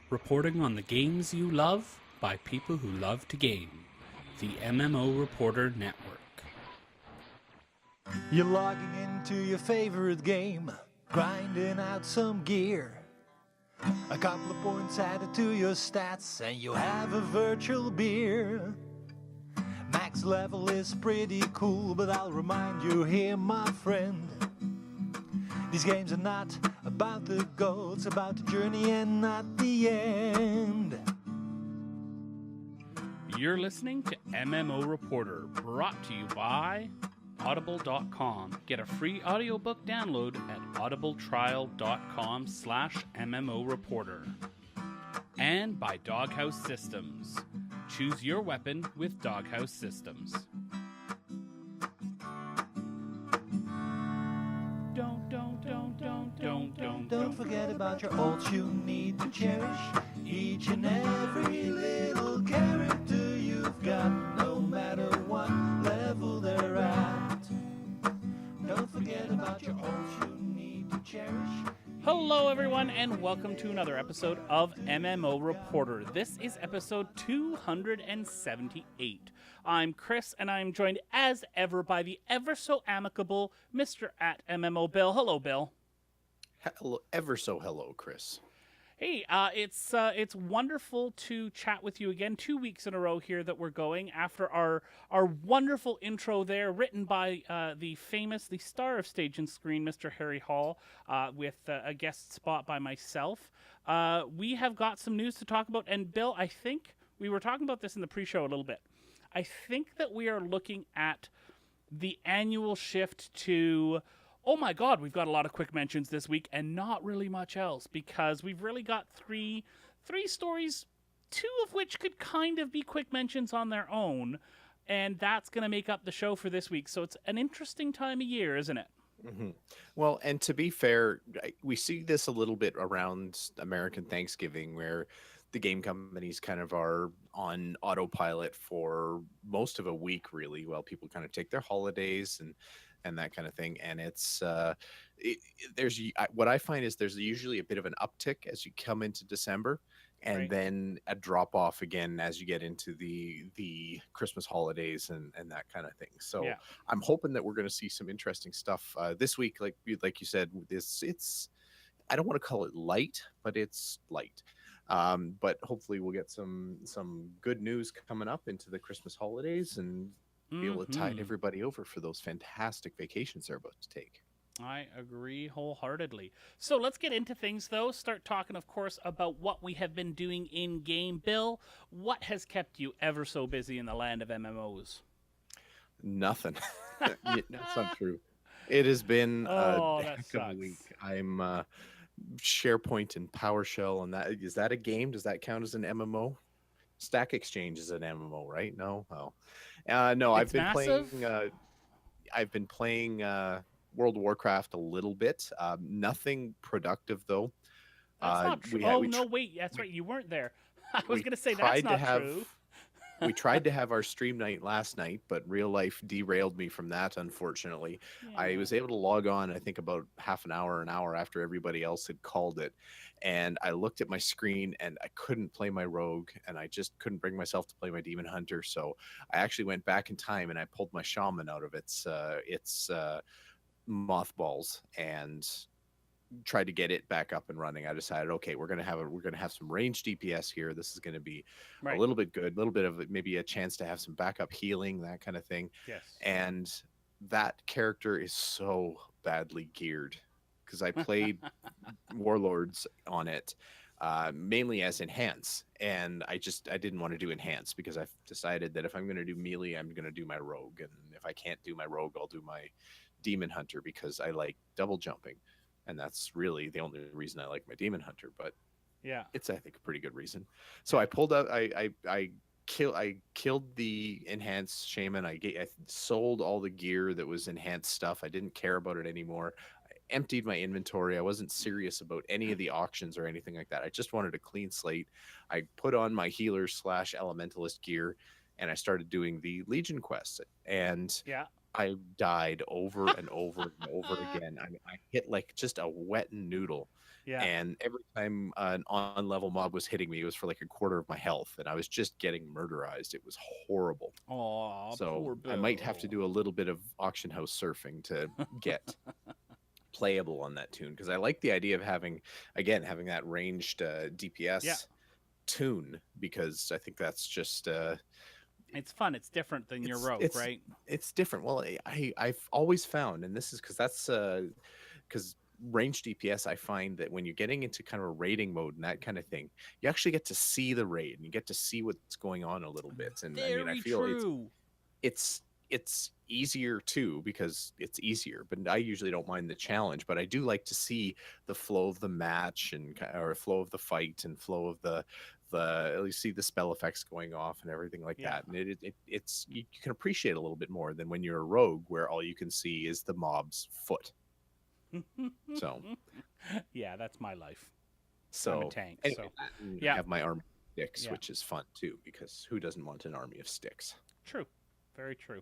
reporting on the games you love by people who love to game. The MMO Reporter Network. You're logging into your favorite game, grinding out some gear. A couple of points added to your stats, and you have a virtual beer. Max level is pretty cool, but I'll remind you here, my friend. These games are not about the goal, it's about the journey and not the end. You're listening to MMO Reporter, brought to you by Audible.com. Get a free audiobook download at audibletrial.com/MMO Reporter. And by Doghouse Systems. Choose your weapon with Doghouse Systems. Don't forget about your ults you need to cherish. Each and every little character you've got, no matter what level they're at. Don't forget about your ults you need to cherish. Hello, everyone, and welcome to another episode of MMO Reporter. This is episode 278. I'm Chris, and I'm joined as ever by the ever so amicable Mr. at MMO Bill. Hello, Bill. Hello, ever so hello, Chris. Hey, it's wonderful to chat with you again. 2 weeks in a row here that we're going after our wonderful intro there, written by the star of Stage and Screen, Mr. Harry Hall, with a guest spot by myself. We have got some news to talk about, and Bill, I think we were talking about this in the pre-show a little bit. I think that we are looking at the annual shift to, oh my God, we've got a lot of quick mentions this week and not really much else, because we've really got three stories, two of which could kind of be quick mentions on their own, and that's going to make up the show for this week. So it's an interesting time of year, isn't it? Mm-hmm. Well, and to be fair, we see this a little bit around American Thanksgiving, where the game companies kind of are on autopilot for most of a week, really, while people kind of take their holidays and that kind of thing. And it's what I find is there's usually a bit of an uptick as you come into December, and Right. then a drop off again as you get into the Christmas holidays and that kind of thing. So Yeah. I'm hoping that we're going to see some interesting stuff this week. Like you said, it's I don't want to call it light, but it's light. But hopefully we'll get some good news coming up into the Christmas holidays and be able to tide everybody over for those fantastic vacations they're about to take. I agree wholeheartedly. So let's get into things, though. Start talking, of course, about what we have been doing in-game. Bill, what has kept you ever so busy in the land of MMOs? Nothing. That's not true. It has been Oh, a that heck of a sucks. week. I'm SharePoint and PowerShell, and that is that a game? Does that count as an MMO? Stack Exchange is an MMO, right? No, no. It's massive? I've been playing World of Warcraft a little bit. Nothing productive though. That's not true. Wait, that's right. You weren't there. I was going to say that's not true. We tried to have our stream night last night, but real life derailed me from that, unfortunately. Yeah. I was able to log on, I think, about an hour after everybody else had called it. And I looked at my screen and I couldn't play my rogue, and I just couldn't bring myself to play my demon hunter. So I actually went back in time and I pulled my shaman out of its mothballs and tried to get it back up and running. I decided, okay, we're gonna have some range DPS here. This is gonna be Right. a little bit good, a little bit of maybe a chance to have some backup healing, that kind of thing. Yes. And that character is so badly geared because I played Warlords on it mainly as enhance, and I didn't want to do enhance because I've decided that if I'm going to do melee, I'm going to do my rogue, and if I can't do my rogue, I'll do my demon hunter because I like double jumping. And that's really the only reason I like my demon hunter, but Yeah. it's, I think, a pretty good reason. So I pulled out, I killed the enhanced shaman. I sold all the gear that was enhanced stuff. I didn't care about it anymore. I emptied my inventory. I wasn't serious about any of the auctions or anything like that. I just wanted a clean slate. I put on my healer / elementalist gear, and I started doing the Legion quests. And Yeah. I died over and over and over again. I hit like just a wet noodle. Yeah. And every time an on level mob was hitting me, it was for like a quarter of my health, and I was just getting murderized. It was horrible. Oh, So poor I might have to Bill. do a little bit of auction house surfing to get playable on that tune, because I like the idea of having that ranged Yeah, DPS tune, because I think that's just it's fun. It's different than your it's rogue, it's right? it's different. Well, I've always found, and this is because range DPS, I find that when you're getting into kind of a raiding mode and that kind of thing, you actually get to see the raid and you get to see what's going on a little bit. And I mean, I Very feel true. it's easier too, because it's easier, but I usually don't mind the challenge. But I do like to see the flow of the match and or flow of the fight and flow of the you see the spell effects going off and everything like Yeah. that. And it's you can appreciate a little bit more than when you're a rogue, where all you can see is the mob's foot. So Yeah, that's my life. I'm a so tank. anyway, So I yeah, have my army of sticks, yeah, which is fun too, because who doesn't want an army of sticks? true. Very true.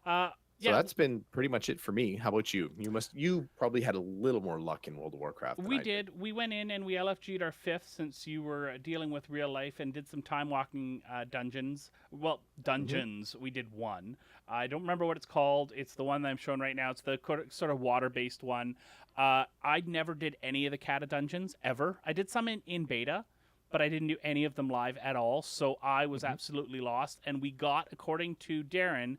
Uh, So yeah, that's been pretty much it for me. How about you? You probably had a little more luck in World of Warcraft than we I did. did. We went in and we LFG'd our fifth, since you were dealing with real life, and did some time walking dungeons. Well, Hmm. dungeons. We did one. I don't remember what it's called. It's the one that I'm showing right now. It's the sort of water based one. I never did any of the Kata dungeons ever. I did some in beta, but I didn't do any of them live at all. So I was Hmm. absolutely lost. And we got, according to Darren,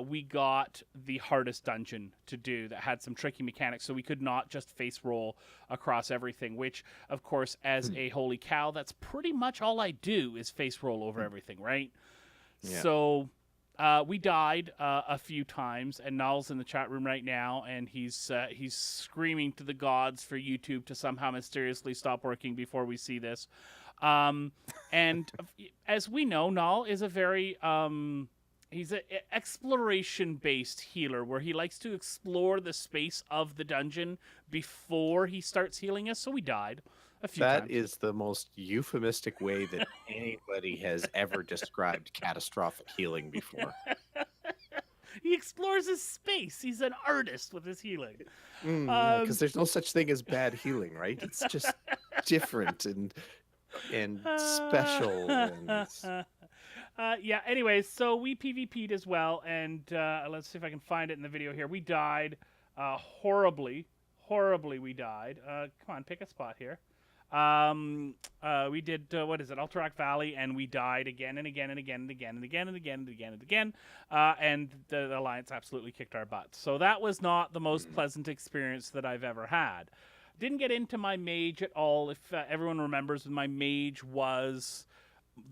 we got the hardest dungeon to do that had some tricky mechanics. So we could not just face roll across everything, which, of course, as a holy cow, that's pretty much all I do is face roll over everything, right? Yeah. So we died a few times, and Null's in the chat room right now, and he's screaming to the gods for YouTube to somehow mysteriously stop working before we see this. Um, and as we know, Null is a very he's an exploration based healer, where he likes to explore the space of the dungeon before he starts healing us. So we died a few That times. is the most euphemistic way that anybody has ever described catastrophic healing before. He explores his space. He's an artist with his healing. Yeah, because there's no such thing as bad healing, right? It's just different and special. And Yeah, anyways, so we PvP'd as well, and let's see if I can find it in the video here. We died horribly. Horribly, we died. Come on, pick a spot here. We did, what is it, Alterac Valley, and we died again and again and again and again and again and again and again and again. And the Alliance absolutely kicked our butts. So that was not the most pleasant experience that I've ever had. Didn't get into my mage at all. If everyone remembers, my mage was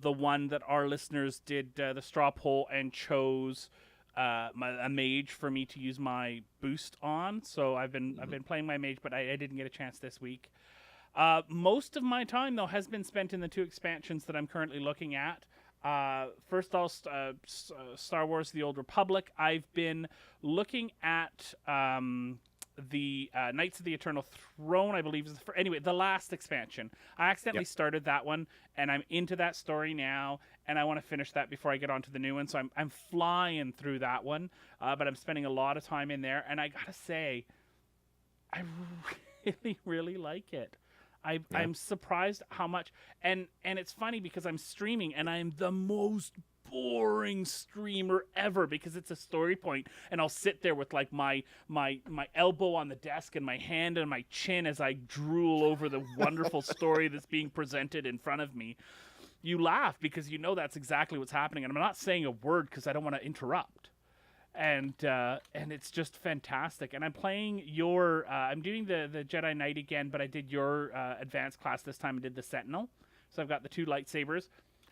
the one that our listeners did the straw poll and chose a mage for me to use my boost on. So I've been playing my mage, but I didn't get a chance this week. Most of my time, though, has been spent in the two expansions that I'm currently looking at. First, Star Wars: The Old Republic. I've been looking at the Knights of the Eternal Throne, I believe is anyway, the last expansion. I accidentally started that one, and I'm into that story now, and I want to finish that before I get on to the new one. So I'm flying through that one, but I'm spending a lot of time in there, and I gotta say, I really, really like it. I'm surprised how much, and it's funny because I'm streaming and I'm the most boring streamer ever, because it's a story point, and I'll sit there with like my elbow on the desk and my hand on my chin as I drool over the wonderful story that's being presented in front of me. You laugh because you know that's exactly what's happening, and I'm not saying a word because I don't want to interrupt. And it's just fantastic. And I'm playing your I'm doing the Jedi Knight again, but I did your advanced class this time. I did the Sentinel, so I've got the two lightsabers,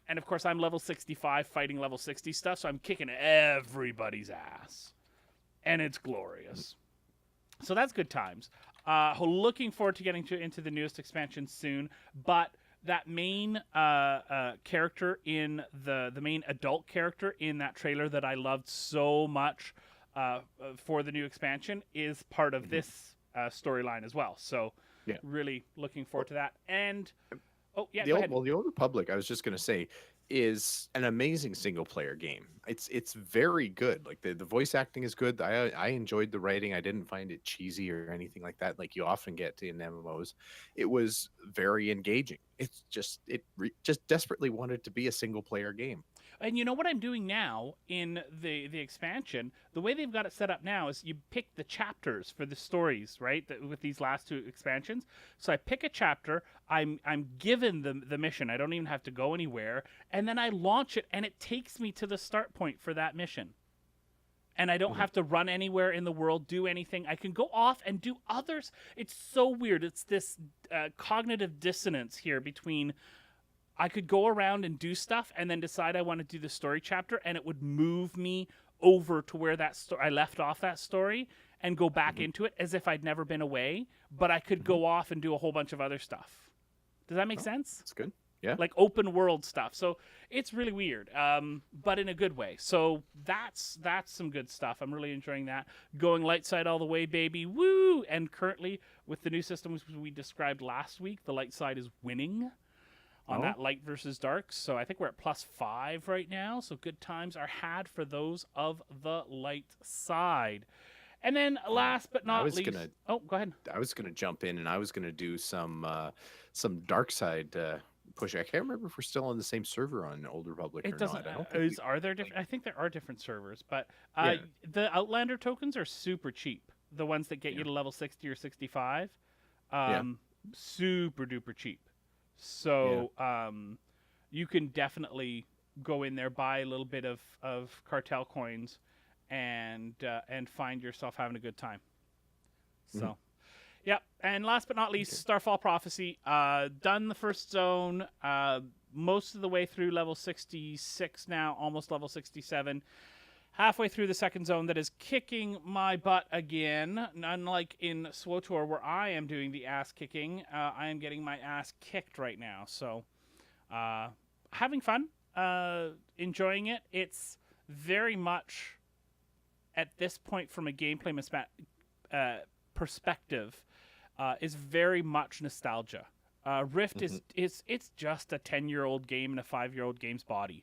and of course I'm level 65 fighting level 60 stuff, so I'm kicking everybody's ass, and it's glorious. So that's good times. Looking forward to getting into the newest expansion soon, but that main character in the main adult character in that trailer that I loved so much for the new expansion is part of this storyline as well. So really looking forward to that. And go ahead. The Old Republic, I was just going to say, is an amazing single player game. It's very good. Like the voice acting is good. I enjoyed the writing. I didn't find it cheesy or anything like that, like you often get in MMOs. It was very engaging. It's just just desperately wanted to be a single player game. And you know what I'm doing now in the expansion? The way they've got it set up now is you pick the chapters for the stories, right? With these last two expansions. So I pick a chapter, I'm given the mission. I don't even have to go anywhere, and then I launch it and it takes me to the start point for that mission. And I don't have to run anywhere in the world, do anything. I can go off and do others. It's so weird. It's this cognitive dissonance here between I could go around and do stuff and then decide I want to do the story chapter, and it would move me over to where I left off that story and go back into it as if I'd never been away, but I could go off and do a whole bunch of other stuff. Does that make sense? That's good. Yeah. Like open world stuff. So it's really weird, but in a good way. So that's some good stuff. I'm really enjoying that. Going light side all the way, baby. Woo! And currently, with the new systems we described last week, the light side is winning on that light versus dark. So I think we're at +5 right now. So good times are had for those of the light side. And then last but not least... Oh, go ahead. I was going to jump in and I was going to do some dark side push. I can't remember if we're still on the same server on Old Republic or not. I don't think are there different? I think there are different servers, but Yeah. the Outlander tokens are super cheap. The ones that get you to level 60 or 65, super duper cheap. So you can definitely go in there, buy a little bit of cartel coins, and find yourself having a good time. So, yeah. And last but not least, Starfall Prophecy. Done the first zone, most of the way through level 66 now, almost level 67. Halfway through the second zone that is kicking my butt again. Unlike in SWTOR where I am doing the ass kicking, I am getting my ass kicked right now. So, having fun, enjoying it. It's very much, at this point from a gameplay perspective, is very much nostalgia. Rift is it's just a 10-year-old game in a 5-year-old game's body,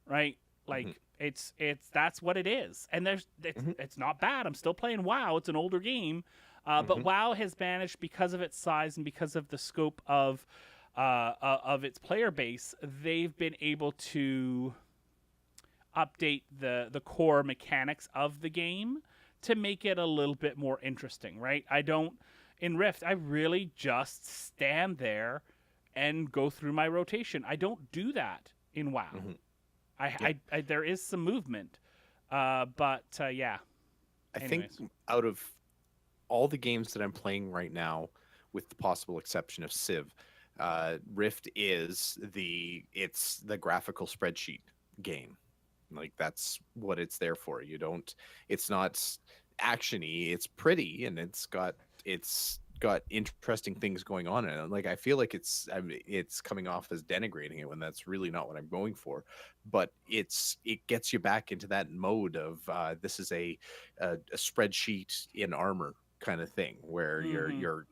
right? Like it's that's what it is, and it's not bad. I'm still playing WoW. It's an older game, but WoW has managed, because of its size and because of the scope of its player base, they've been able to update the core mechanics of the game to make it a little bit more interesting, right? In Rift, I really just stand there and go through my rotation. I don't do that in WoW. I there is some movement, but yeah. I think out of all the games that I'm playing right now, with the possible exception of Civ, Rift is the graphical spreadsheet game. Like that's what it's there for. It's not actiony. It's pretty and it's got interesting things going on in it. Like I feel like it's coming off as denigrating it when that's really not what I'm going for. But it gets you back into that mode of this is a spreadsheet in armor kind of thing, where your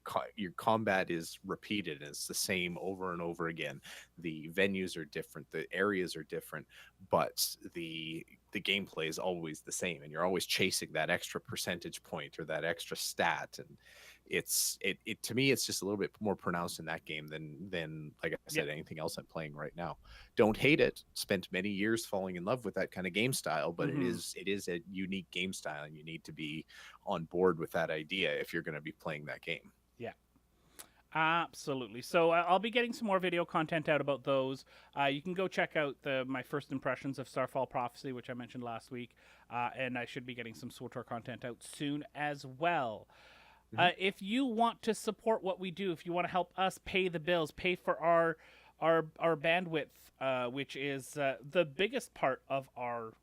combat is repeated and it's the same over and over again. The venues are different, the areas are different, but the gameplay is always the same, and you're always chasing that extra percentage point or that extra stat. And it to me, it's just a little bit more pronounced in that game than like I said, anything else I'm playing right now. Don't hate it. Spent many years falling in love with that kind of game style, but it is a unique game style, and you need to be on board with that idea if you're going to be playing that game. Yeah, absolutely. So I'll be getting some more video content out about those. You can go check out my first impressions of Starfall Prophecy, which I mentioned last week, and I should be getting some SWTOR content out soon as well. If you want to support what we do, if you want to help us pay the bills, pay for our bandwidth, which is the biggest part of our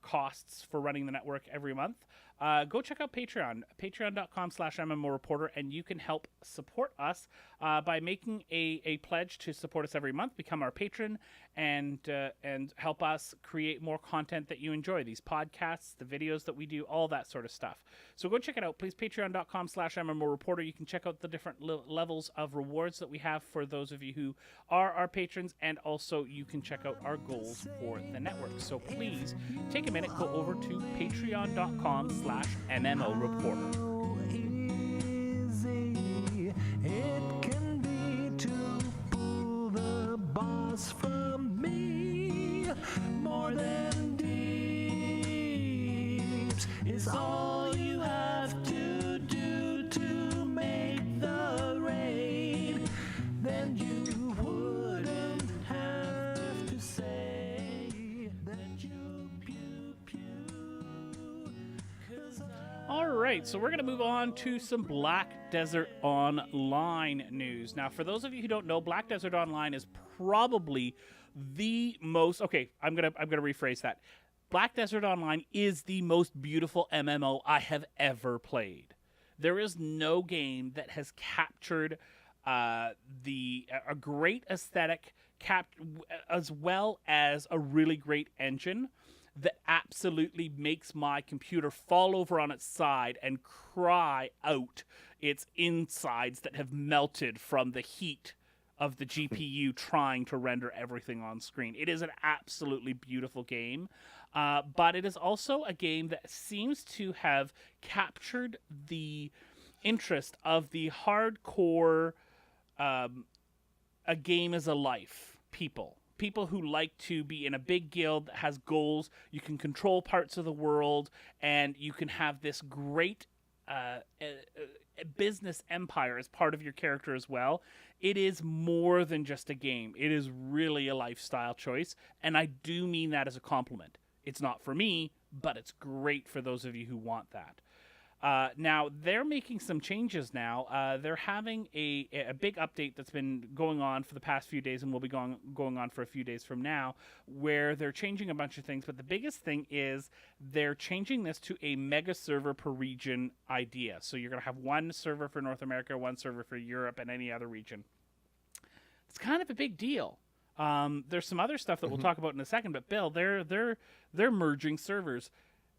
costs for running the network every month, go check out Patreon, patreon.com/MMO Reporter, and you can help support us by making a pledge to support us every month, become our patron, and help us create more content that you enjoy. These podcasts, the videos that we do, all that sort of stuff. So go check it out, please. Patreon.com/MMO Reporter. You can check out the different levels of rewards that we have for those of you who are our patrons, and also you can check out our goals for the network. So please take a minute, go over to patreon.com/MMO Reporter. It can be to pull the boss from me. More than deeps is all you have to do to make the raid. Then you wouldn't have to say that you pew pew. All right, so we're going to move on to some Black Desert Online news. Now, for those of you who don't know, Black Desert Online is probably the most... Okay, I'm going to rephrase that. Black Desert Online is the most beautiful MMO I have ever played. There is no game that has captured a great aesthetic, as well as a really great engine that absolutely makes my computer fall over on its side and cry out its insides that have melted from the heat of the GPU trying to render everything on screen. It is an absolutely beautiful game, but it is also a game that seems to have captured the interest of the hardcore a game as a life people who like to be in a big guild that has goals. You can control parts of the world, and you can have this great business empire as part of your character as well. It is more than just a game. It is really a lifestyle choice, and I do mean that as a compliment. It's not for me, but it's great for those of you who want that. Now, they're making some changes now. They're having a big update that's been going on for the past few days and will be going on for a few days from now, where they're changing a bunch of things. But the biggest thing is they're changing this to a mega server per region idea. So you're going to have one server for North America, one server for Europe, and any other region. It's kind of a big deal. There's some other stuff that we'll talk about in a second, but Bill, they're merging servers.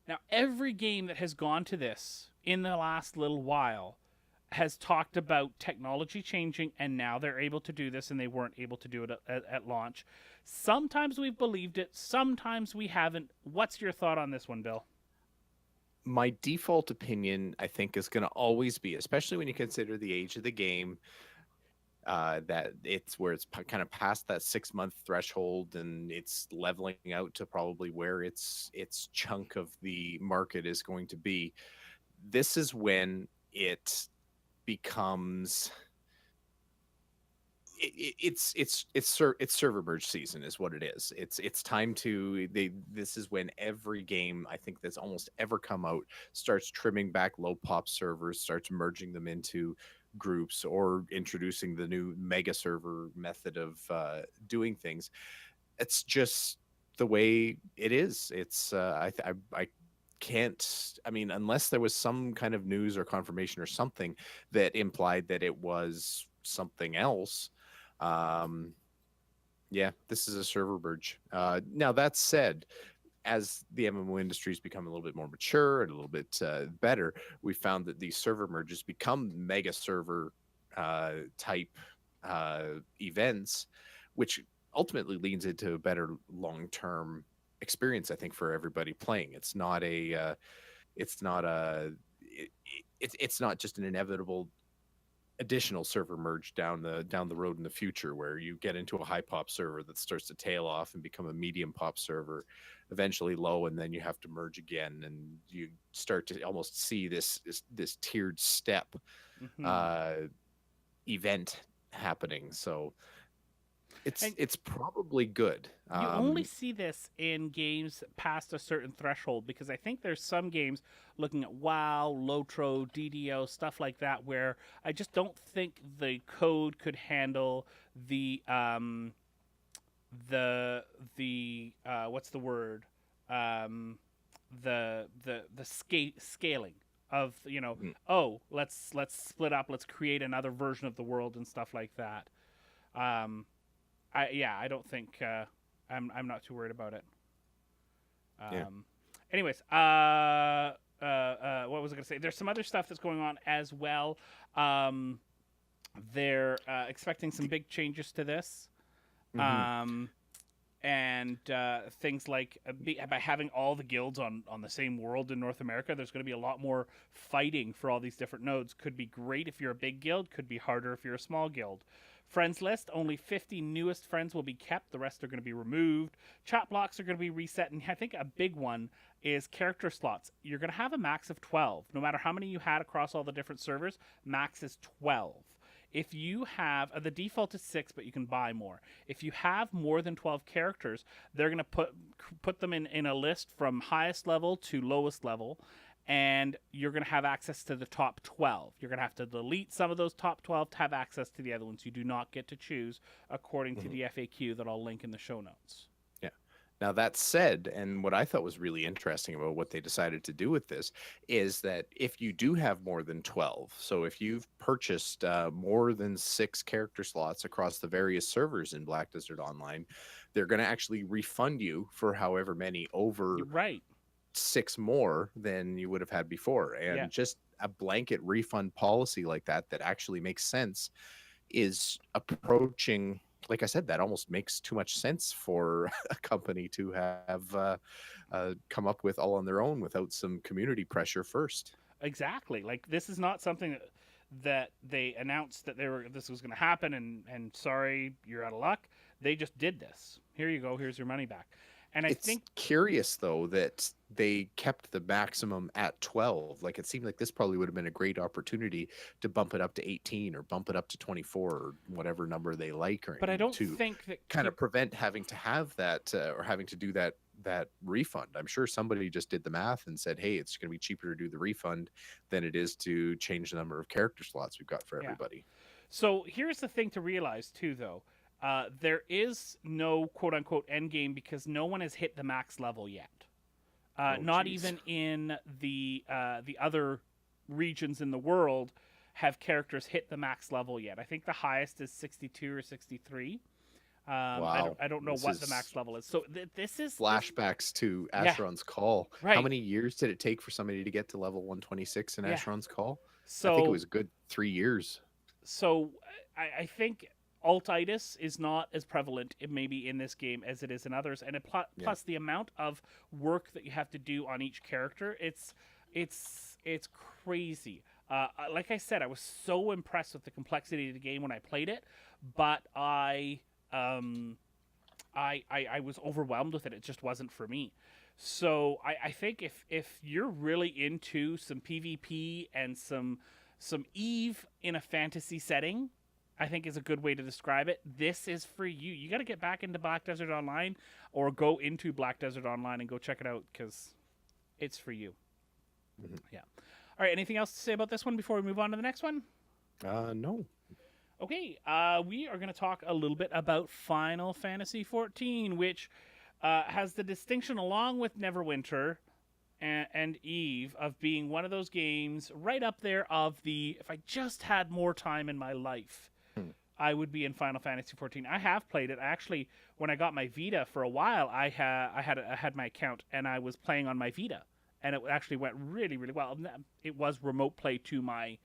Now, every game that has gone to this in the last little while has talked about technology changing, and now they're able to do this, and they weren't able to do it at launch. Sometimes we've believed it, sometimes we haven't. What's your thought on this one, Bill? My default opinion, I think, is going to always be, especially when you consider the age of the game, that it's where it's kind of past that 6-month threshold, and it's leveling out to probably where its chunk of the market is going to be. This is when it becomes it's server merge season is what it is. It's time to this is when every game I think that's almost ever come out starts trimming back low pop servers, starts merging them into groups, or introducing the new mega server method of doing things. It's just the way it is. It's I can't, I mean, unless there was some kind of news or confirmation or something that implied that it was something else. Yeah, this is a server merge. Now that said, as the MMO industry's become a little bit more mature and a little bit better, we found that these server merges become mega server type events, which ultimately leads into a better long-term experience, I think, for everybody playing. It's not just an inevitable additional server merge down the road in the future, where you get into a high pop server that starts to tail off and become a medium pop server, eventually low, and then you have to merge again, and you start to almost see this tiered step event happening. So it's probably good. You only see this in games past a certain threshold, because I think there's some games, looking at WoW, Lotro, DDO, stuff like that, where I just don't think the code could handle the what's the word? scaling of, Mhm. oh, let's split up, let's create another version of the world and stuff like that. um I don't think I'm not too worried about it. Yeah. um Anyways, what was I gonna say? There's some other stuff that's going on as well. um they're expecting some big changes to this. Hmm. um and things like by having all the guilds on the same world in North America, there's going to be a lot more fighting for all these different nodes. Could be great if you're a big guild, could be harder if you're a small guild. Friends list, only 50 newest friends will be kept, the rest are going to be removed. Chat blocks are going to be reset, and I think a big one is character slots. You're going to have a max of 12 no matter how many you had across all the different servers. Max is 12. If you have the default is 6, but you can buy more. If you have more than 12 characters, they're going to put them in a list from highest level to lowest level, and you're going to have access to the top 12. You're going to have to delete some of those top 12 to have access to the other ones. You do not get to choose according to Hmm. the FAQ that I'll link in the show notes. Yeah. Now that said, and what I thought was really interesting about what they decided to do with this is that if you do have more than 12, so if you've purchased more than 6 character slots across the various servers in Black Desert Online, they're going to actually refund you for however many You're over right. 6 more than you would have had before. Yeah, And just a blanket refund policy like that actually makes sense is approaching, like I said, that almost makes too much sense for a company to have come up with all on their own without some community pressure first. exactly. Like, this is not something that they announced that this was going to happen, and sorry, you're out of luck. They just did this. Here you go. Here's your money back. And I It's think curious though that they kept the maximum at 12. Like it seemed like this probably would have been a great opportunity to bump it up to 18 or bump it up to 24 or whatever number they like, or but I don't to think that kind of prevent having to have that or having to do that refund. I'm sure somebody just did the math and said, "Hey, it's going to be cheaper to do the refund than it is to change the number of character slots we've got for yeah. everybody." So here's the thing to realize too, though. There is no quote unquote end game because no one has hit the max level yet. Oh, Not geez. even in the other regions in the world have characters hit the max level yet. I think the highest is 62 or 63. Wow. I don't know This what the max is level is. So this is flashbacks to yeah, Asheron's Call. How right, many years did it take for somebody to get to level 126 in yeah. Asheron's Call? I think it So was a good 3 years. so I think altitis is not as prevalent maybe in this game as it is in others, and Yeah. plus the amount of work that you have to do on each character, it's crazy. Like I said, I was so impressed with the complexity of the game when I played it, but um, I was overwhelmed with it. It just wasn't for me. So I think if you're really into some PvP and some Eve in a fantasy setting, I think is a good way to describe it. This is for you. You got to get back into Black Desert Online, or go into Black Desert Online and go check it out because it's for you. Mhm. Yeah. All right. Anything else to say about this one before we move on to the next one? No. Okay. We are going to talk a little bit about Final Fantasy XIV, which has the distinction, along with Neverwinter and Eve, of being one of those games right up there of the, if I just had more time in my life, Hmm. I would be in Final Fantasy XIV. I have played it. Actually, when I got my Vita for a while, I had my account and I was playing on my Vita, and it actually went really, really well. It was remote play to my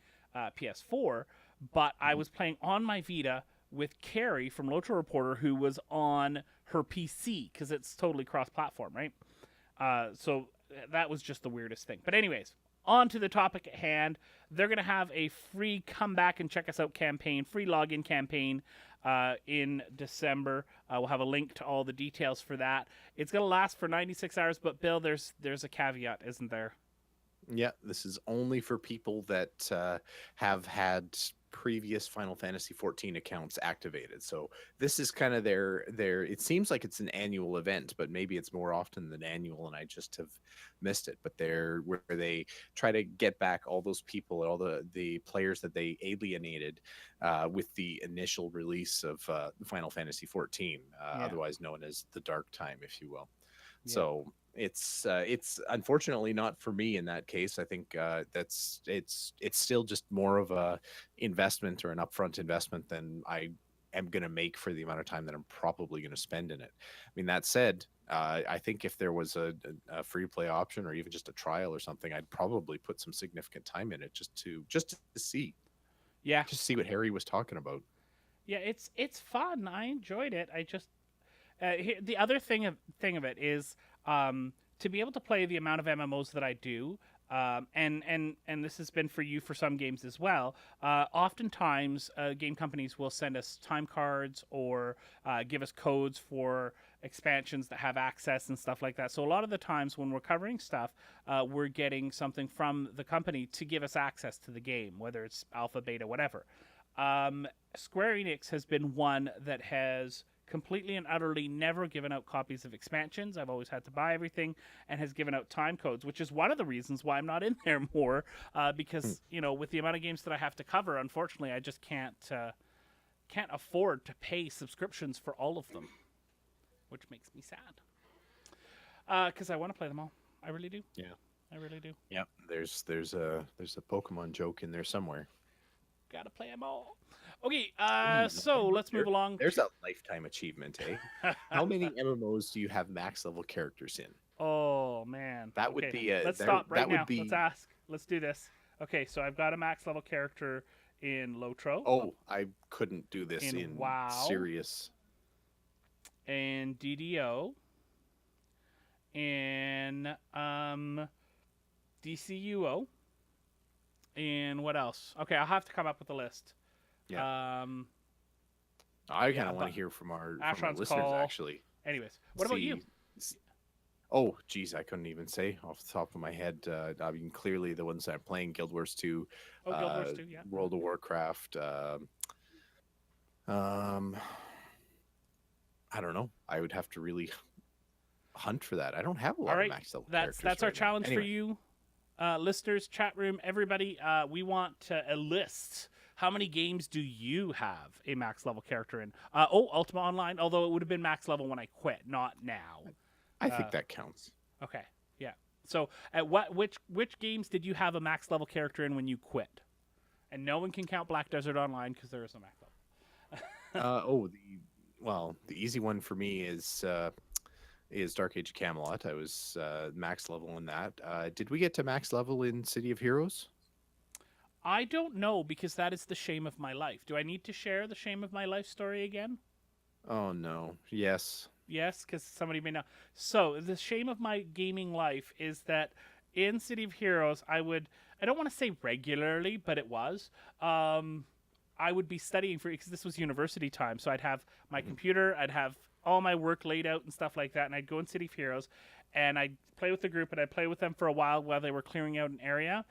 PS4, but I Mhm. was playing on my Vita with Carrie from Loto Reporter, who was on her PC because it's totally cross-platform, right? So that was just the weirdest thing. But anyways, on to the topic at hand. They're going to have a free come back and check us out campaign, free login campaign in December. We'll have a link to all the details for that. It's going to last for 96 hours, but Bill, there's a caveat, isn't there? Yeah, this is only for people that have had previous Final Fantasy 14 accounts activated. So this is kind of their. It seems like it's an annual event, but maybe it's more often than annual, and I just have missed it. But they're where they try to get back all those people, all the players that they alienated with the initial release of Final Fantasy 14, Yeah, otherwise known as the Dark Time, if you will. yeah. So It's unfortunately not for me in that case. I think that's it's still just more of a investment or an upfront investment than I am going to make for the amount of time that I'm probably going to spend in it. I mean, that said, I think if there was a free play option or even just a trial or something, I'd probably put some significant time in it just to see Yeah, just see what Harry was talking about. yeah, it's fun. I enjoyed it. I just the other thing of it is to be able to play the amount of MMOs that I do. And this has been for you for some games as well. Oftentimes, game companies will send us time cards or give us codes for expansions that have access and stuff like that. So a lot of the times when we're covering stuff, we're getting something from the company to give us access to the game, whether it's alpha, beta, whatever. Square Enix has been one that has completely and utterly never given out copies of expansions. I've always had to buy everything, and has given out time codes, which is one of the reasons why I'm not in there more. Because with the amount of games that I have to cover, unfortunately, I just can't afford to pay subscriptions for all of them, which makes me sad. Because I want to play them all. I really do. Yeah, I really do. yeah. There's a Pokemon joke in there somewhere. Gotta play them all. Okay, Ooh, so let's move along. There's a lifetime achievement, eh? How many MMOs do you have max level characters in? Oh man, That would be a let's that, stop right that now. would be Let's ask. Let's do this. Okay, so I've got a max level character in Lotro. Oh, I couldn't do this in WoW. serious. And DDO. And DCUO. And what else? Okay, I'll have to come up with a list. Yeah. I kind yeah, of want but to hear from our Asheron's listeners Call. actually. Anyways, what about you? s- Oh, geez, I couldn't even say off the top of my head. I mean, clearly the ones that I'm playing: Guild Wars 2, Oh, Guild Wars 2, yeah. World of Warcraft. Um, I don't know. I would have to really hunt for that. I don't have a lot All right, of max level that's characters our right now. challenge for Anyway. you, listeners, chat room, everybody. We want a list. How many games do you have a max level character in? Ultima Online, although it would have been max level when I quit, not now. I think that counts. Okay, yeah. So, at which games did you have a max level character in when you quit? And no one can count Black Desert Online because there is no max level. The easy one for me is Dark Age of Camelot. I was max level in that. Did we get to max level in City of Heroes? I don't know because that is the shame of my life. Do I need to share the shame of my life story again? Oh no. Yes. Yes, because somebody may know. So the shame of my gaming life is that in City of Heroes, I don't want to say regularly, but it was. I would be studying because this was university time. So I'd have my computer, I'd have all my work laid out and stuff like that. And I'd go in City of Heroes and I'd play with the group and I'd play with them for a while they were clearing out an area.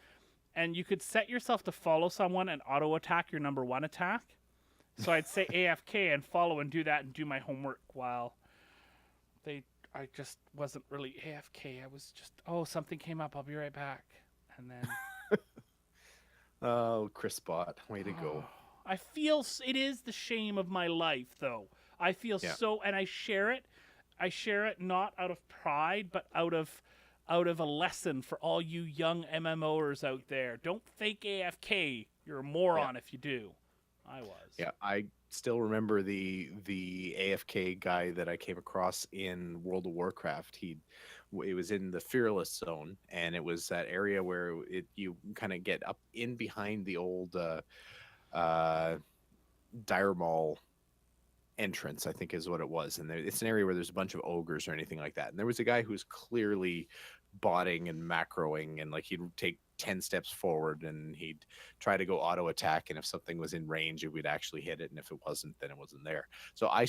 And you could set yourself to follow someone and auto attack your number one attack. So I'd say AFK and follow and do that and do my homework while I just wasn't really AFK. I was just, something came up. I'll be right back. And then. Oh, Chris Bot, way to go. I feel it is the shame of my life, though. I feel so, and I share it. I share it not out of pride, but out of a lesson for all you young MMOers out there. Don't fake AFK. You're a moron if you do. I was. Yeah, I still remember the AFK guy that I came across in World of Warcraft. It was in the Fearless Zone, and it was that area where you kind of get up in behind the old Dire Maul entrance, I think is what it was. And it's an area where there's a bunch of ogres or anything like that. And there was a guy who was clearly botting and macroing, and like he'd take 10 steps forward and he'd try to go auto attack, and if something was in range it would actually hit it, and if it wasn't, then it wasn't there. So I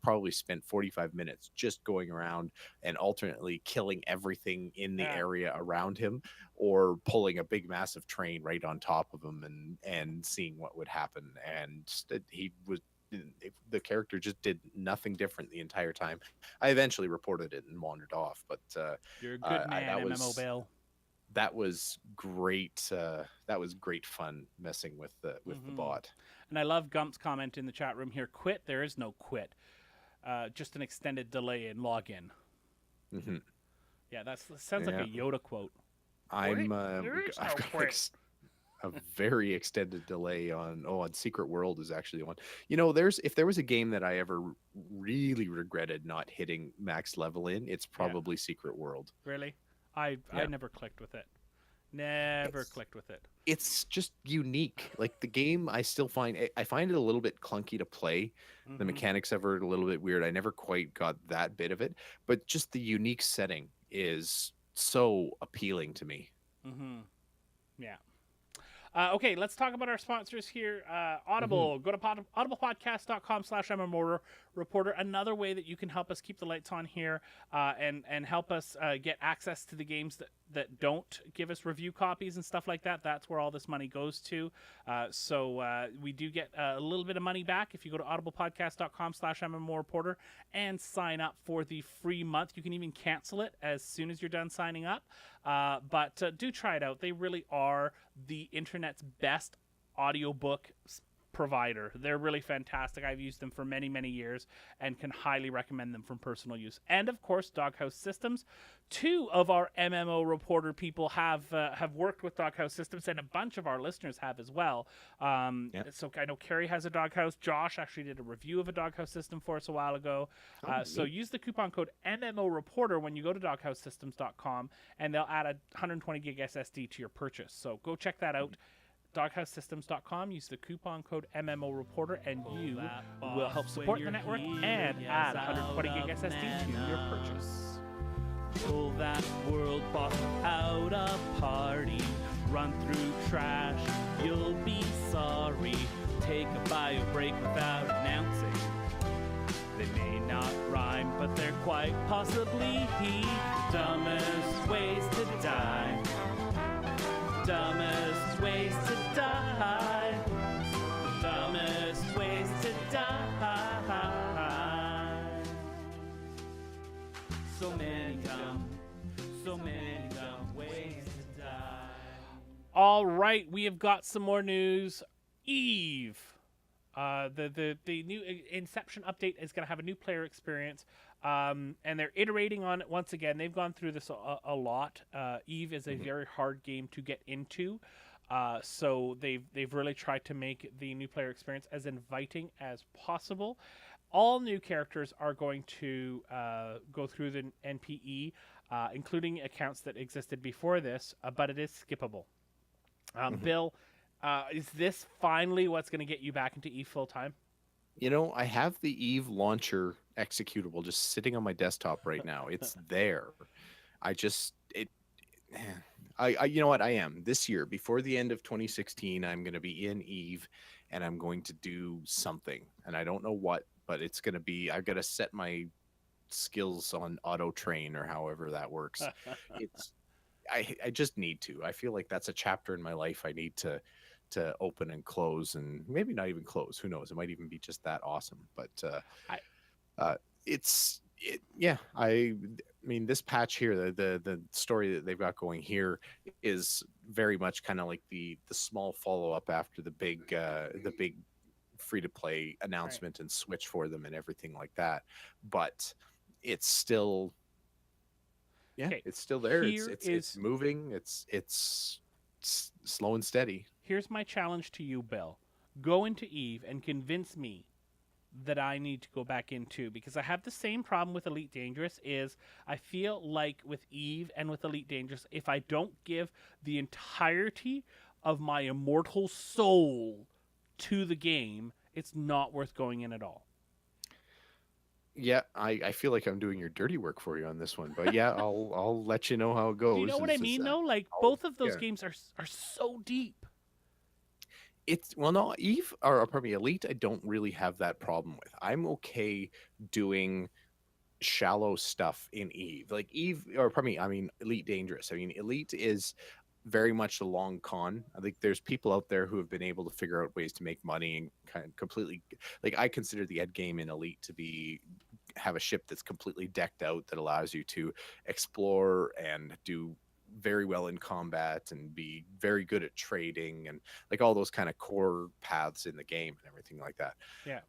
probably spent 45 minutes just going around and alternately killing everything in the area around him, or pulling a big massive train right on top of him and seeing what would happen. And the character just did nothing different the entire time. I eventually reported it and wandered off, but you're a good man, MMO Bill. That was great. That was great fun messing with the bot. And I love Gump's comment in the chat room here. Quit. There is no quit. Just an extended delay in login. Mm-hmm. Yeah, that sounds like a Yeah, Yoda quote. I'm There is I've no got like quit. a very extended delay on Secret World is actually one. There's if there was a game that I ever really regretted not hitting max level in, it's Yeah, probably Secret World. really. I Yeah. never clicked with it. Never It's clicked with it. it's just unique. Like the game, I still find I find it a little bit clunky to play. The Mm-hmm. mechanics of it are a little bit weird. I never quite got that bit of it, but just the unique setting is so appealing to me. Mm-hmm. Yeah. Okay, let's talk about our sponsors here. Hmm. Audible. Go to audiblepodcast.com/MMO Reporter. Another way that you can help us keep the lights on here and help us get access to the games that don't give us review copies and stuff like that. That's where all this money goes to. So we do get a little bit of money back if you go to audiblepodcast.com/MMO Reporter and sign up for the free month. You can even cancel it as soon as you're done signing up. But do try it out. They really are the internet's best audiobook provider. They're really fantastic. I've used them for many, many years and can highly recommend them from personal use. And of course, Doghouse Systems. Two of our MMO reporter people have worked with Doghouse Systems, and a bunch of our listeners have as well. Yeah. So I know Carrie has a Doghouse. Josh actually did a review of a Doghouse system for us a while ago. Oh, So neat. use the coupon code MMO Reporter when you go to doghousesystems.com, and they'll add a 120 gig SSD to your purchase. So go check that out. doghousesystems.com. Use the coupon code MMO Reporter, and you will help support the network and add 120 gig SSD to your purchase. Pull that world boss out a party. Run through trash, you'll be sorry. Take a bio break without announcing. They may not rhyme, but they're quite possibly the dumbest ways to die. Dumbest ways to die. Dumbest ways to die. So many dumb ways to die. All right, we have got some more news. Eve. The new Inception update is going to have a new player experience, and they're iterating on it once again. They've gone through this a lot. Eve is a very hard game to get into, so they've really tried to make the new player experience as inviting as possible. All new characters are going to go through the NPE, including accounts that existed before this, but it is skippable. Bill, is this finally what's going to get you back into Eve full time? I have the Eve launcher executable just sitting on my desktop right now. It's there. I just it I you know what I am this year before the end of 2016 I'm going to be in Eve and I'm going to do something and I don't know what, but it's going to be I've got to set my skills on auto train or however that works. It's I just need to. I feel like that's a chapter in my life I need to open and close and maybe not even close. Who knows? It might even be just that awesome. But I, yeah. I mean, this patch here, the story that they've got going here is very much kind of like the small follow up after the big free to play announcement and switch for them and everything like that. But it's still yeah, okay, it's still there. here It's is moving. It's slow and steady. here's my challenge to you, Bill. Go into Eve and convince me that I need to go back into, because I have the same problem with Elite Dangerous. Is I feel like with Eve and with Elite Dangerous, if I don't give the entirety of my immortal soul to the game, it's not worth going in at all. Yeah, I feel like I'm doing your dirty work for you on this one, but yeah, I'll let you know how it goes. Do you know what I mean, though? Like, both of those yeah. games are so deep. It's well, no, Eve or pardon me, Elite. I don't really have that problem with. I'm okay doing shallow stuff in Eve, like Eve or pardon me. I mean, Elite Dangerous. I mean, Elite is very much a long con. I think there's people out there who have been able to figure out ways to make money and kind of completely like I consider the end game in Elite to be have a ship that's completely decked out that allows you to explore and do very well in combat and be very good at trading and like all those kind of core paths in the game and everything like that. Yeah.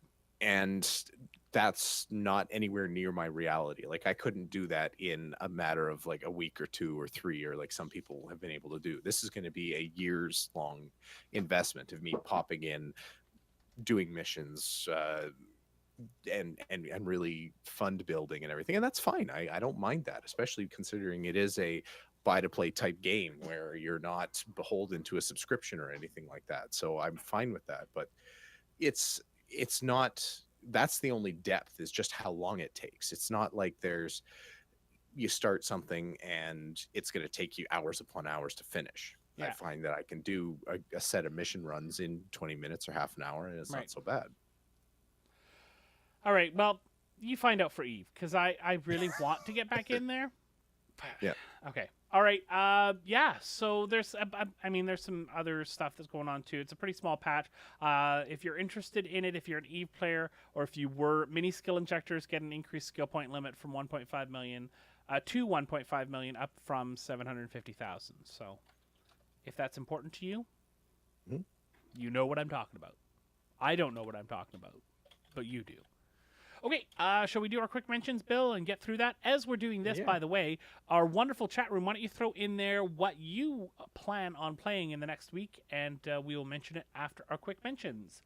and that's not anywhere near my reality. Like I couldn't do that in a matter of like a week or two or three, or like some people have been able to do. This is going to be a years long investment of me popping in, doing missions, and really fund building and everything, and that's fine. I don't mind that, especially considering it is a buy to play type game where you're not beholden to a subscription or anything like that. So I'm fine with that. But it's not, that's the only depth, is just how long it takes. It's not like there's, you start something and it's going to take you hours upon hours to finish. I Yeah. find that I can do a set of mission runs in 20 minutes or half an hour, and it's Right. not so bad. All right. Well, you find out for Eve, because I really want to get back in there. Yeah. Okay. All right. Yeah. So there's, I mean, there's some other stuff that's going on too. It's a pretty small patch. If you're interested in it, if you're an Eve player, or if you were, mini skill injectors get an increased skill point limit from 1.5 million to 1.5 million, up from 750,000. So if that's important to you, Mhm. you know what I'm talking about. I don't know what I'm talking about, but you do. Okay, shall we do our quick mentions, Bill, and get through that? As we're doing this, Yeah. by the way, our wonderful chat room, why don't you throw in there what you plan on playing in the next week, and we will mention it after our quick mentions.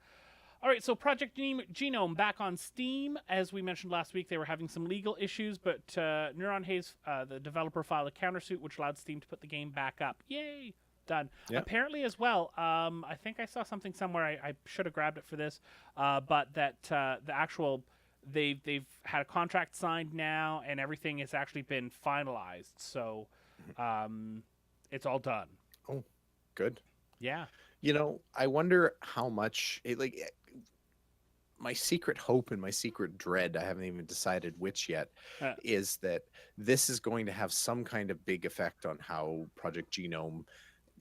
All right, so Project Genome back on Steam. As we mentioned last week, they were having some legal issues, but Neuron Haze, the developer, filed a countersuit, which allowed Steam to put the game back up. Yay! Done. Yeah. Apparently, as well, I think I saw something somewhere. I should have grabbed it for this, but that the actual they've had a contract signed now, and everything has actually been finalized. So it's all done. Oh, good. Yeah. You know, I wonder how much it, like, my secret hope and my secret dread, I haven't even decided which yet, Uh, is that this is going to have some kind of big effect on how Project Genome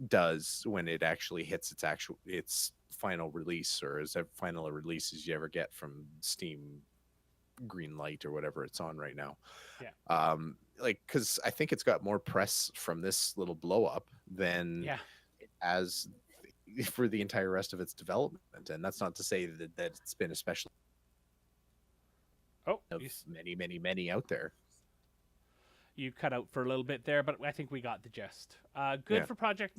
does when it actually hits its final release, or as final a release as you ever get from Steam green light or whatever it's on right now. Yeah. Like, because I think it's got more press from this little blow up than yeah. it has for the entire rest of its development. And that's not to say that it's been especially Oh, of many out there. you cut out for a little bit there, but I think we got the gist. Good Yeah. for Project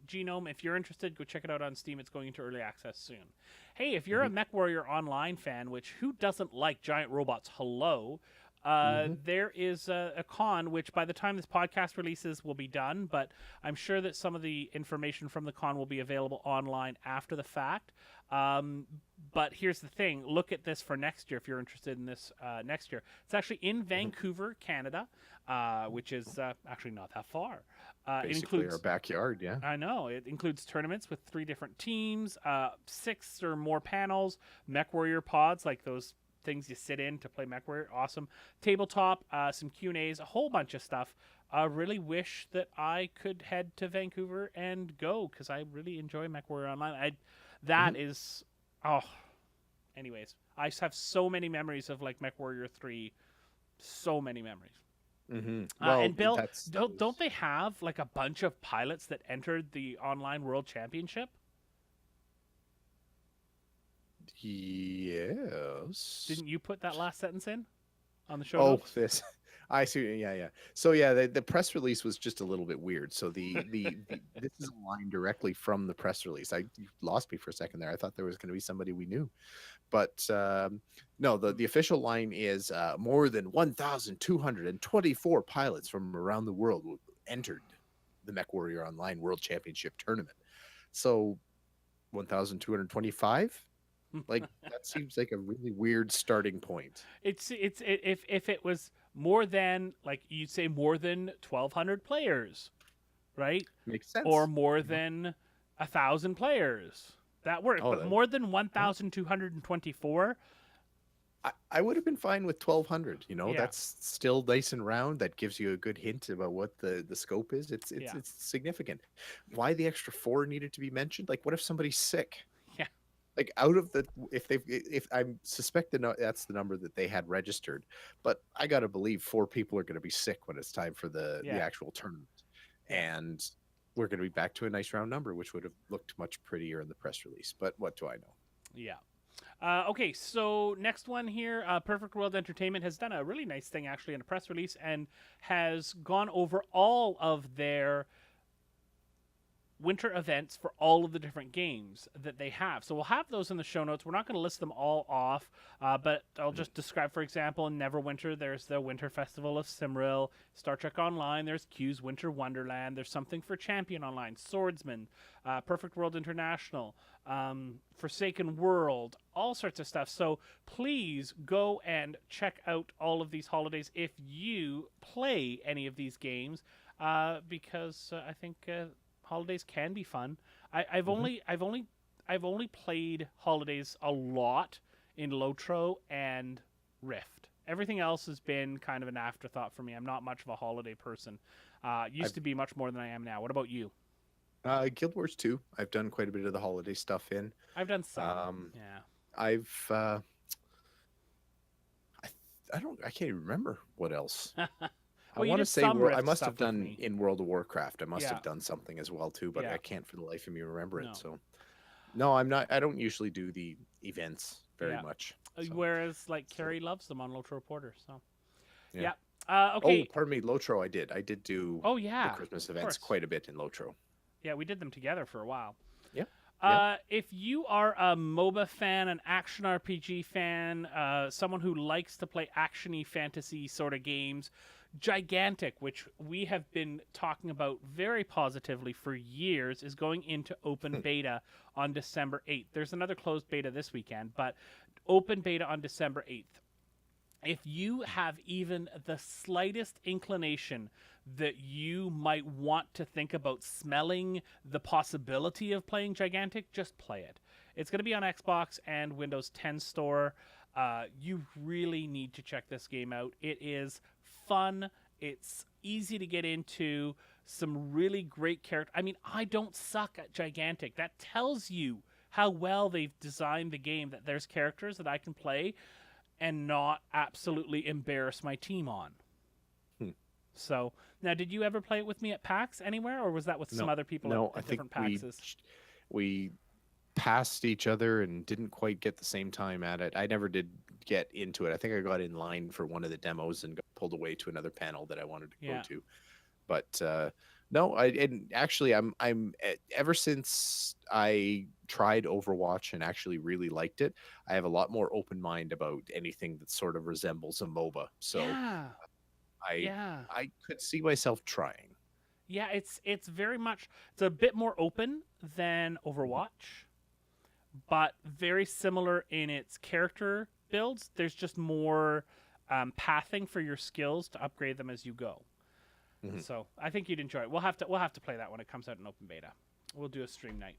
Genome. If you're interested, go check it out on Steam. It's going into early access soon. Hey, if you're a MechWarrior Online fan, which who doesn't like giant robots? Hello. There is a con, which by the time this podcast releases will be done, but I'm sure that some of the information from the con will be available online after the fact. But here's the thing. Look at this for next year if you're interested in this next year. It's actually in Vancouver, Canada, which is actually not that far. It Basically includes our backyard. Yeah. I know. It includes tournaments with 3 different teams, 6 or more panels, MechWarrior pods, like those things you sit in to play MechWarrior. Awesome. Tabletop, some Q&As, a whole bunch of stuff. I really wish that I could head to Vancouver and go, because I really enjoy MechWarrior Online. That is... Oh. Anyways, I just have so many memories of, like, MechWarrior 3. So many memories. Well, and Bill, don't they have like a bunch of pilots that entered the online world championship? Yes. Didn't you put that last sentence in on the show Oh, notes? this. I see. Yeah. So yeah, the press release was just a little bit weird. So the this is a line directly from the press release. You lost me for a second there. I thought there was going to be somebody we knew, but no. The official line is more than 1,224 pilots from around the world entered the MechWarrior Online World Championship tournament. So 1,225. Like, that seems like a really weird starting point. It's if it was more than, like, you'd say more than 1,200 players, right? Makes sense. Or more than 1,000 players. That works. Oh, But that- more than 1,224. I would have been fine with 1,200. You know, Yeah. that's still nice and round. That gives you a good hint about what the scope is. It's Yeah. it's significant. Why the extra 4 needed to be mentioned? Like, what if somebody's sick? Yeah. Like, out of the, if I suspect that's the number that they had registered, but I gotta believe 4 people are going to be sick when it's time for the Yeah. actual tournament, and we're going to be back to a nice round number, which would have looked much prettier in the press release. But what do I know? Yeah. Okay, so next one here, Perfect World Entertainment has done a really nice thing actually in a press release and has gone over all of their winter events for all of the different games that they have. So we'll have those in the show notes. We're not going to list them all off, but I'll just describe, for example, in Neverwinter, there's the Winter Festival of Cymril. Star Trek Online, there's Q's Winter Wonderland. There's something for Champion Online, Swordsman, Perfect World International, Forsaken World, all sorts of stuff. So please go and check out all of these holidays if you play any of these games, because I think holidays can be fun. I've only played holidays a lot in Lotro and Rift. Everything else has been kind of an afterthought for me. I'm not much of a holiday person. Used to be much more than I am now. What about you? Guild Wars 2. I've done quite a bit of the holiday stuff in. I've done some. Yeah. I've I can't even remember what else. Well, I you want to did say some Rift I must stuff have with done me. in World of Warcraft. I must Yeah. have done something as well too, but Yeah. I can't for the life of me remember No. it. So, no, I'm not. I don't usually do the events very Yeah. much. So, Whereas, like, Carrie loves them on Lotro Reporter. So, yeah. okay. Oh, pardon me, Lotro. I did do Oh, yeah. the Christmas of events course. quite a bit in Lotro. Yeah, we did them together for a while. Yeah. Yeah. If you are a MOBA fan, an action RPG fan, someone who likes to play action-y fantasy sort of games, Gigantic, which we have been talking about very positively for years, is going into open beta on December 8th. There's another closed beta this weekend, but open beta on December 8th. If you have even the slightest inclination that you might want to think about smelling the possibility of playing Gigantic, just play it. It's going to be on Xbox and Windows 10 Store. You really need to check this game out. It is fun. It's easy to get into. Some really great character. I mean, I don't suck at Gigantic. That tells you how well they've designed the game, that there's characters that I can play and not absolutely embarrass my team on. So, now, did you ever play it with me at PAX anywhere, or was that with some other people at different PAXs? we passed each other and didn't quite get the same time at it. I never did get into it. I think I got in line for one of the demos and got pulled away to another panel that I wanted to go to. But no, I'm ever since I tried Overwatch and actually really liked it, I have a lot more open mind about anything that sort of resembles a MOBA. So I could see myself trying. Yeah, it's very much, it's a bit more open than Overwatch, but very similar in its character builds. There's just more pathing for your skills to upgrade them as you go. So I think you'd enjoy it. We'll have to play that when it comes out in open beta. We'll do a stream night.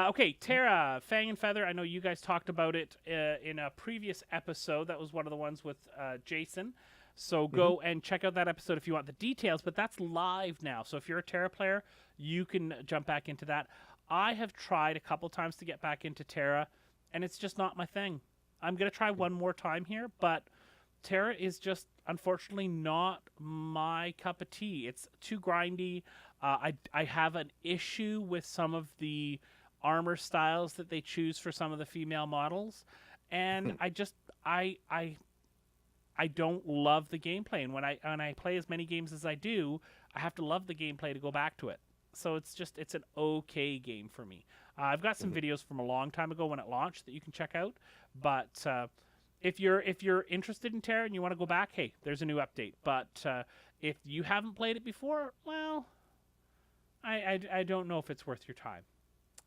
Okay, Terra, Fang and Feather. I know you guys talked about it in a previous episode. That was one of the ones with Jason. So go and check out that episode if you want the details. But that's live now. So if you're a Terra player, you can jump back into that. I have tried a couple times to get back into Terra, and it's just not my thing. I'm going to try one more time here, but Terra is just, unfortunately, not my cup of tea. It's too grindy. I have an issue with some of the armor styles that they choose for some of the female models, and I don't love the gameplay. And when I play as many games as I do, I have to love the gameplay to go back to it. So it's an okay game for me. I've got some videos from a long time ago when it launched that you can check out, but if you're interested in Terra and you want to go back, hey, there's a new update. But if you haven't played it before, well, I don't know if it's worth your time.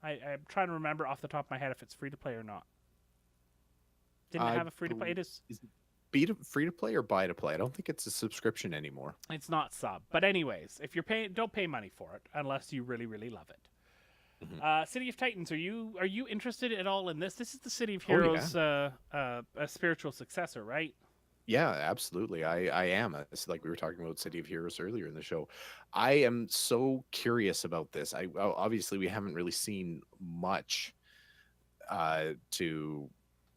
I'm trying to remember off the top of my head if it's free to play or not. Didn't it have a free to play? It is free to play or buy to play? I don't think it's a subscription anymore. It's not sub. But anyways, if you're paying, don't pay money for it unless you really, really love it. City of Titans, are you interested at all in this? This is the City of Heroes' a spiritual successor, right? Yeah, absolutely. I am. It's like we were talking about City of Heroes earlier in the show. I am so curious about this. Obviously we haven't really seen much to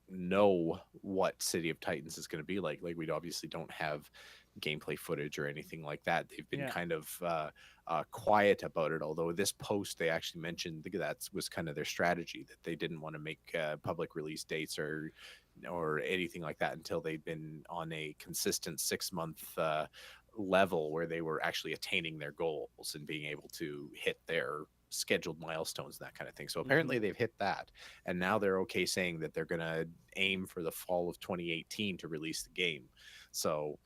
know what City of Titans is going to be like. Like we obviously don't have gameplay footage or anything like that. They've been Yeah. kind of quiet about it. Although this post, they actually mentioned that was kind of their strategy, that they didn't want to make public release dates or anything like that until they'd been on a consistent 6 month level where they were actually attaining their goals and being able to hit their scheduled milestones and that kind of thing. So apparently they've hit that, and now they're okay saying that they're going to aim for the fall of 2018 to release the game. So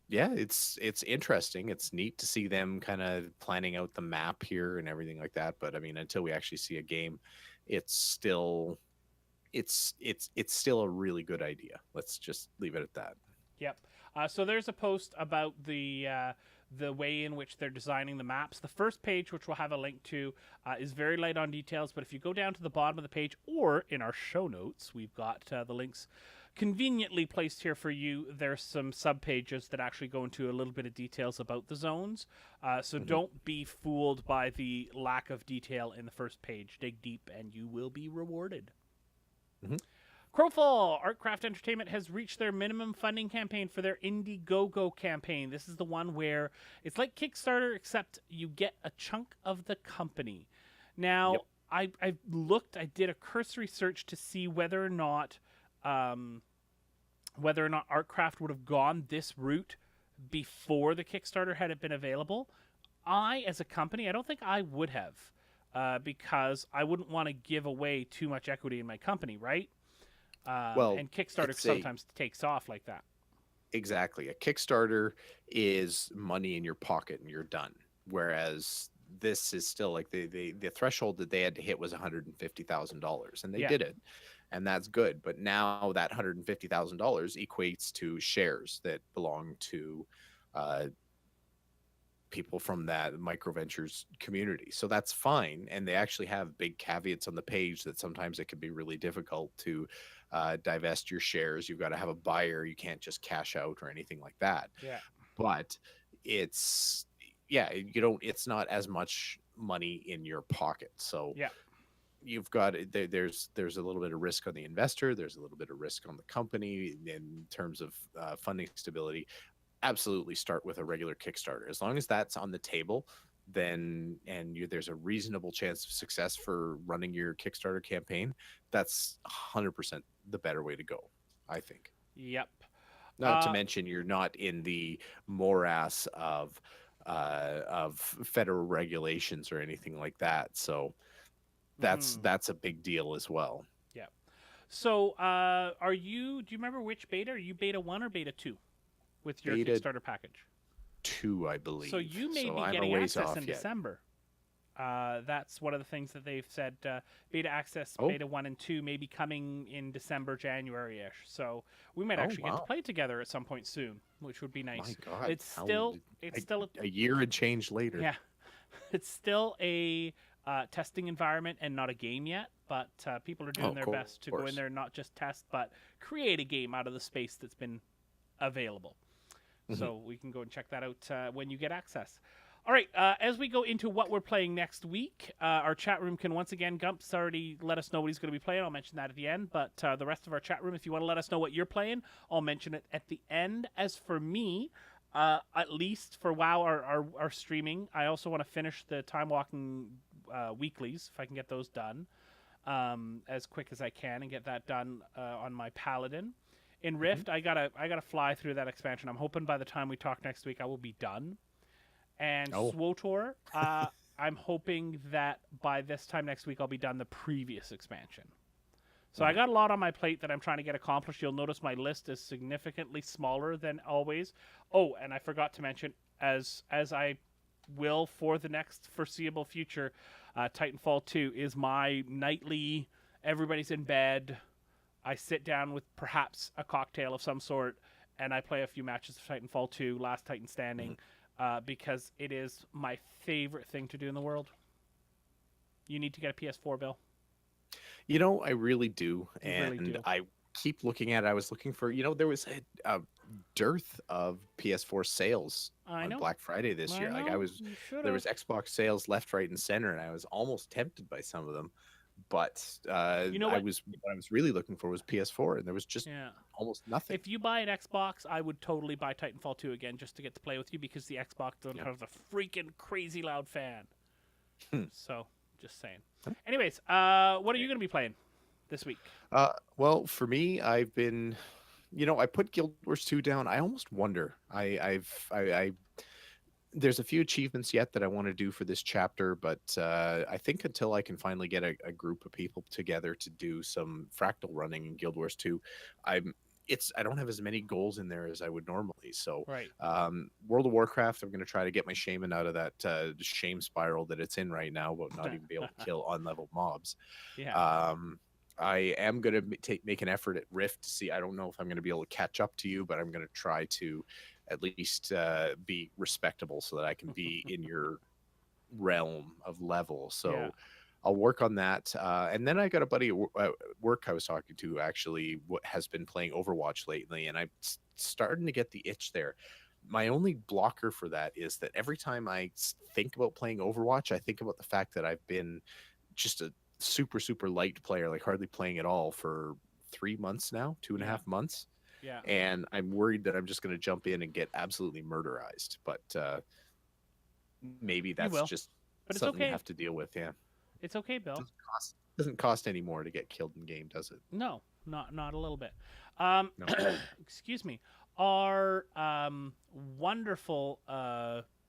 yeah, it's interesting. It's neat to see them kind of planning out the map here and everything like that. But I mean, until we actually see a game, it's still still a really good idea. Let's just leave it at that. Yep. So there's a post about the way in which they're designing the maps. The first page, which we'll have a link to, is very light on details. But if you go down to the bottom of the page, or in our show notes, we've got the links conveniently placed here for you. There's some sub pages that actually go into a little bit of details about the zones. So don't be fooled by the lack of detail in the first page. Dig deep, and you will be rewarded. Crowfall Artcraft Entertainment has reached their minimum funding campaign for their Indiegogo campaign. This is the one where it's like Kickstarter, except you get a chunk of the company. Now, I did a cursory search to see whether or not Artcraft would have gone this route before the Kickstarter had it been available. As a company, I don't think I would have, because I wouldn't want to give away too much equity in my company, right? And Kickstarter sometimes takes off like that. Exactly. A Kickstarter is money in your pocket and you're done. Whereas this is still like the threshold that they had to hit was $150,000, and they did it. And that's good. But now that $150,000 equates to shares that belong to people from that microventures community. So that's fine. And they actually have big caveats on the page that sometimes it can be really difficult to divest your shares. You've got to have a buyer. You can't just cash out or anything like that. Yeah. But it's not as much money in your pocket. So you've got there's a little bit of risk on the investor. There's a little bit of risk on the company in terms of funding stability. Absolutely start with a regular Kickstarter. As long as that's on the table, then there's a reasonable chance of success for running your Kickstarter campaign. That's 100% the better way to go, I think. Yep. Not to mention you're not in the morass of federal regulations or anything like that. So that's a big deal as well. Yeah. So do you remember which beta? Are you beta 1 or beta 2 with your Kickstarter package? 2, I believe. So you may be getting access in December. That's one of the things that they've said. Beta access, beta 1 and 2 may be coming in December, January-ish. So we might actually get to play together at some point soon, which would be nice. My God, it's still a year and change later. Yeah, it's still a testing environment and not a game yet. But people are doing their best to go in there and not just test, but create a game out of the space that's been available. So we can go and check that out when you get access. All right, as we go into what we're playing next week, our chat room can once again, Gump's already let us know what he's going to be playing. I'll mention that at the end. But the rest of our chat room, if you want to let us know what you're playing, I'll mention it at the end. As for me, at least for WoW, our streaming, I also want to finish the Time Walking weeklies, if I can get those done as quick as I can and get that done on my Paladin. In Rift, I gotta fly through that expansion. I'm hoping by the time we talk next week, I will be done. And SWTOR, I'm hoping that by this time next week, I'll be done the previous expansion. So I got a lot on my plate that I'm trying to get accomplished. You'll notice my list is significantly smaller than always. Oh, and I forgot to mention, as I will for the next foreseeable future, Titanfall 2 is my nightly, everybody's in bed, I sit down with perhaps a cocktail of some sort, and I play a few matches of Titanfall 2, Last Titan Standing, because it is my favorite thing to do in the world. You need to get a PS4, Bill. You know, I really do. I keep looking at it. I was looking for, there was a dearth of PS4 sales on Black Friday this year. Like there was Xbox sales left, right, and center, and I was almost tempted by some of them. but You know what I what? was really looking for was PS4, and there was just Yeah. almost nothing. If you buy an Xbox, I would totally buy Titanfall 2 again just to get to play with you because the Xbox doesn't Yeah. have the freaking crazy loud fan. Hmm. So, just saying. Anyways, what are you going to be playing this week? Well, for me, I've been, I put Guild Wars 2 down. I almost wonder. There's a few achievements yet that I want to do for this chapter, but I think until I can finally get a group of people together to do some fractal running in Guild Wars 2, I don't have as many goals in there as I would normally. So, Right. World of Warcraft, I'm going to try to get my shaman out of that shame spiral that it's in right now, about not even be able to kill unlevel mobs. Yeah. I am going to make an effort at Rift to see. I don't know if I'm going to be able to catch up to you, but I'm going to try to at least be respectable so that I can be in your realm of level. So Yeah. I'll work on that. And then I got a buddy at work I was talking to actually has been playing Overwatch lately, and I'm starting to get the itch there. My only blocker for that is that every time I think about playing Overwatch, I think about the fact that I've been just a super, super light player, like hardly playing at all for 3 months now, 2.5 months. Yeah. And I'm worried that I'm just going to jump in and get absolutely murderized. But maybe that's just but it's something okay. you have to deal with. Yeah, It's okay, Bill. Doesn't cost any more to get killed in game, does it? No, not a little bit. No. Excuse me. Our wonderful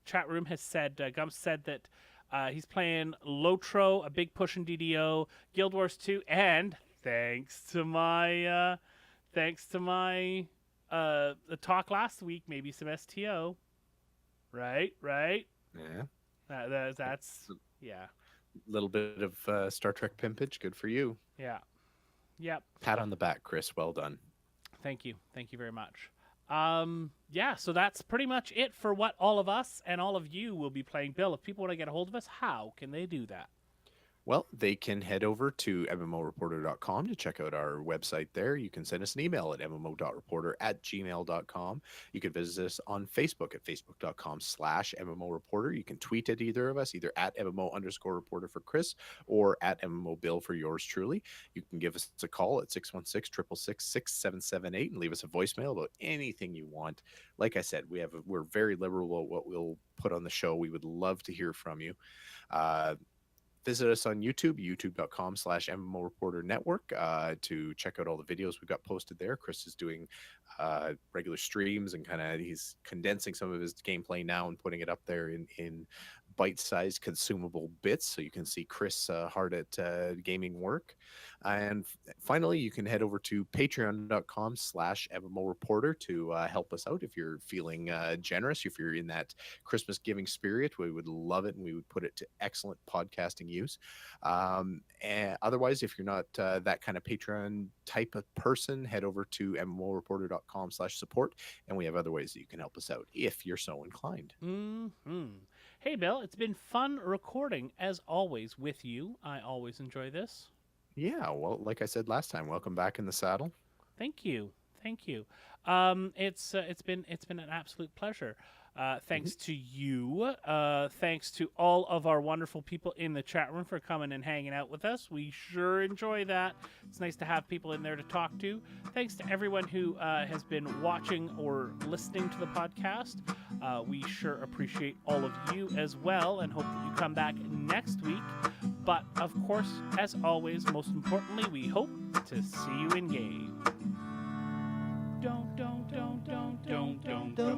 chat room has said, Gump said that he's playing Lotro, a big push in DDO, Guild Wars 2, and thanks to my the talk last week, maybe some STO. Right? Yeah. That's yeah. Little bit of Star Trek pimpage. Good for you. Yeah. Yep. Pat on the back, Chris. Well done. Thank you very much. Yeah, so that's pretty much it for what all of us and all of you will be playing. Bill, if people want to get a hold of us, how can they do that? Well, they can head over to MMOreporter.com to check out our website there. You can send us an email at mmo.reporter@gmail.com. You can visit us on Facebook at facebook.com/MMOreporter. You can tweet at either of us, either at MMO_reporter for Chris or at MMO Bill for yours truly. You can give us a call at 616-666-6778 and leave us a voicemail about anything you want. Like I said, we're very liberal about what we'll put on the show. We would love to hear from you. Visit us on YouTube, youtube.com/MMO Reporter Network, to check out all the videos we've got posted there. Chris is doing regular streams and he's condensing some of his gameplay now and putting it up there in bite-sized consumable bits, so you can see Chris hard at gaming work. And finally, you can head over to patreon.com/MMO Reporter to help us out if you're feeling generous. If you're in that Christmas giving spirit, we would love it, and we would put it to excellent podcasting use. And otherwise, if you're not that kind of Patreon type of person, head over to MMOreporter.com/support, and we have other ways that you can help us out if you're so inclined. Mm-hmm. Hey, Bill, it's been fun recording, as always, with you. I always enjoy this. Yeah, well, like I said last time, welcome back in the saddle. Thank you. It's been an absolute pleasure. Thanks to you. Thanks to all of our wonderful people in the chat room for coming and hanging out with us. We sure enjoy that. It's nice to have people in there to talk to. Thanks to everyone who has been watching or listening to the podcast. We sure appreciate all of you as well, and hope that you come back next week. But of course, as always, most importantly, we hope to see you in game. Don't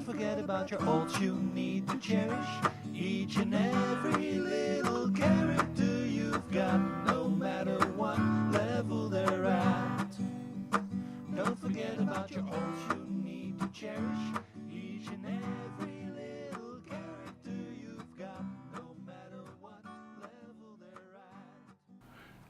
forget about your ults you need to cherish. Each and every little character you've got, no matter what level they're at. Don't forget about your ults you need to cherish. Each and every little character you've got, no matter what level they're at.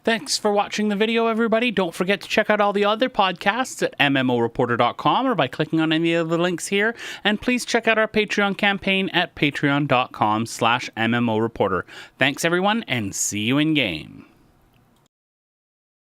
Thanks for watching the video, everybody. Don't forget to check out all the other podcasts at MMOreporter.com or by clicking on any of the links here. And please check out our Patreon campaign at patreon.com/MMOreporter. Thanks, everyone, and see you in game.